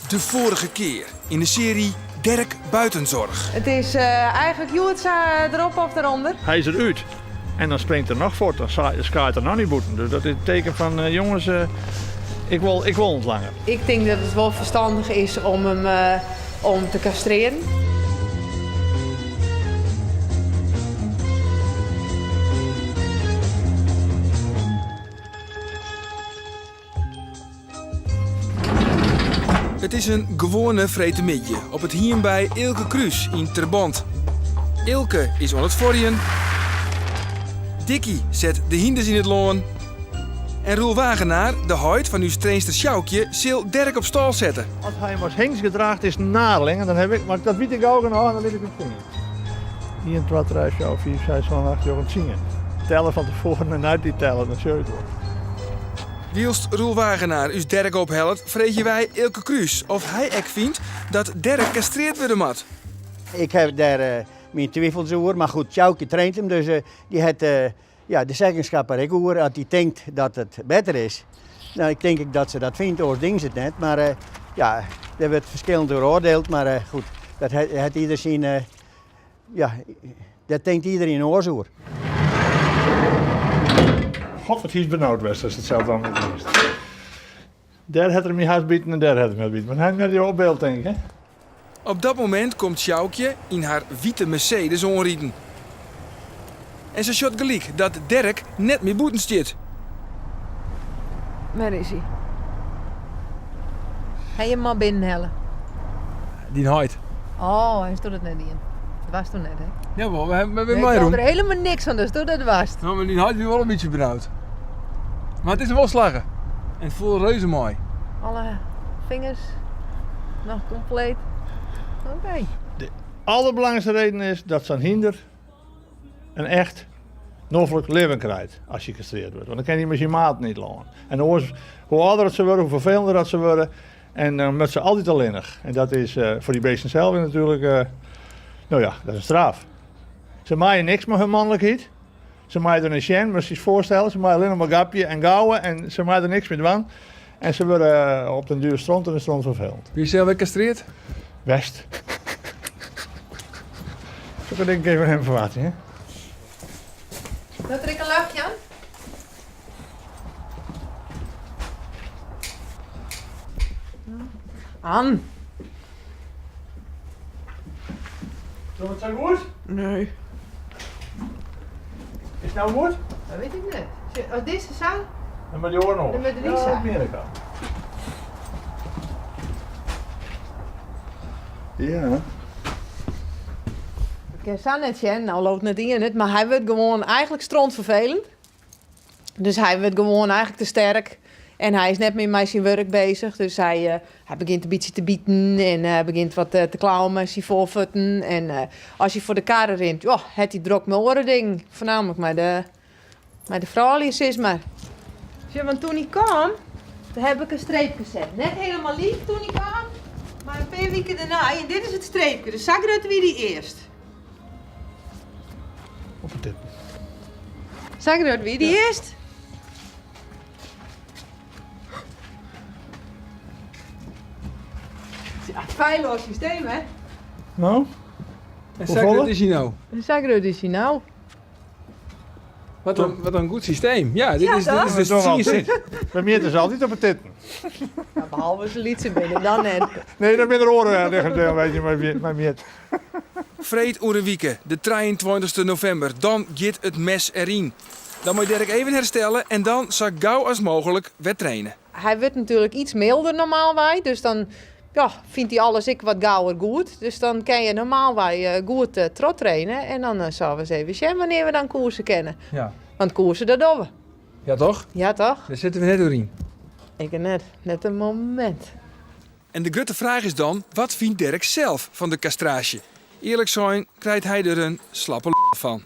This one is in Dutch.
De vorige keer in de serie Derk Buitenzorg. Het is eigenlijk Joetsa erop of eronder. Hij is eruit. En dan springt er nog voort, dan skaart er nog niet boeten. Dus dat is het teken van, jongens, ik wil ontlanger. Ik denk dat het wel verstandig is om hem om te castreren. Het is een gewone vretemidje op het hien bij Ilke Kruis in Terband. Ilke is aan het forjen. Dikkie zet de hinders in het loon. En Roel Wagenaar, de huid van uw trainster Sjoukje, zal Derk op stal zetten. Als hij was Henks gedraagd is nadeling, dan heb ik, maar dat weet ik ook en dan weet ik het niet. Hier een twatteruisje of 4, 6, 7, 8 jaar zingen. Tellen van tevoren en uit die tellen, dat zult wel. Wielst Roel Wagenaar us Derk ophelpt, vregen wij Ilke Kruis of hij ook vindt dat Derk castreerd worden moet. Ik heb daar mijn twijfels over, maar goed, Sjoukje traint hem, dus die heeft de zeggenschap er ook over. Als hij denkt dat het beter is, nou, ik denk dat ze dat vindt, oors ding het net. Maar ja, er wordt verschillend door oordeeld, maar goed, dat heeft ieder zijn, dat denkt iedereen oors over. God, wat hij is benauwd was, dat is hetzelfde dan het eerst. Daar had er me haast bieten en daar had er me bieten. Maar hij had je op beeld, denk ik, hè? Op dat moment komt Sjoukje in haar witte Mercedes onrieden. En ze shot gelijk dat Derk net meer boeten zit. Waar is hij? Ga je hem maar binnenhellen? Die huid. Oh, hij stond het net in. Dat was toen net, hè? Jawel, we hebben Ik had er helemaal niks van, dus toen dat was. Nou, maar die huid is wel een beetje benauwd. Maar het is wel slagen. En het voelt reuze mooi. Alle vingers nog compleet. Oké. De allerbelangrijkste reden is dat zo'n hinder een echt noffelijk leven krijgt als je gecastreerd wordt. Want dan kan je met je maat niet lopen. En hoe ouder het ze worden, hoe vervelender dat ze worden. En dan met ze altijd alleenig. En dat is voor die beesten zelf natuurlijk, nou ja, dat is een straf. Ze maaien niks met hun mannelijkheid. Ze maaien er een sjen, moet je je voorstellen. Ze maaien alleen nog maar gapje en gouwen en ze maaien er niks meer van. En ze worden op den duur stront en de stront vervelend. Wie is zelf gecastreerd? West. Zo kan ik even hem verwachten, hè? Dat er ik een lachje aan? Aan. Zo het zo goed? Nee. Is het nou goed? Dat weet ik niet. Als deze zou? Dan met die oren nog. Dan met de Lisa. Ja, Amerika. Ja. Ik ken San net, nou loopt net in het, maar hij wordt gewoon eigenlijk strontvervelend. Dus hij wordt gewoon eigenlijk te sterk. En hij is net meer met zijn werk bezig. Dus hij begint een beetje te bieten en hij begint wat te klauwen met zijn voorvoeten. En als je voor de kar rent, heeft hij druk met oren ding. Voornamelijk met de vrouwlies is maar. Dus want toen hij kwam, dan heb ik een streepje gezet. Net helemaal lief toen hij kwam, maar een paar weken daarna. En dit is het streepje, dus zag je wie die eerst. Op het tip. Zag je wie die eerst? Ja, feilloos systeem, hè? Nou? En Hoeveel? is hij nou? Zag je is hij nou? Wat een goed systeem. Ja, dit is Dat dus toch zie je altijd. Bij mij is het altijd op het titten. Ja, behalve ze liet ze binnen dan net. Nee, dan ben er oren liggen een beetje bij mij. Vreed Oerewieke, de 23 november. Dan gaat het mes erin. Dan moet je Derk even herstellen en dan zo gauw als mogelijk weer trainen. Hij wordt natuurlijk iets milder normaal bij, dus dan vindt hij alles wat gauwer goed. Dus dan kan je normaal bij goed trot trainen en dan zullen we eens even zien wanneer we dan koersen kennen. Ja. Want koersen, dat doen we. Ja toch? Ja toch? Daar zitten we net doorheen. Ik net een moment. En de grote vraag is dan, wat vindt Derk zelf van de castratie? Eerlijk zijn, krijgt hij er een slappe van.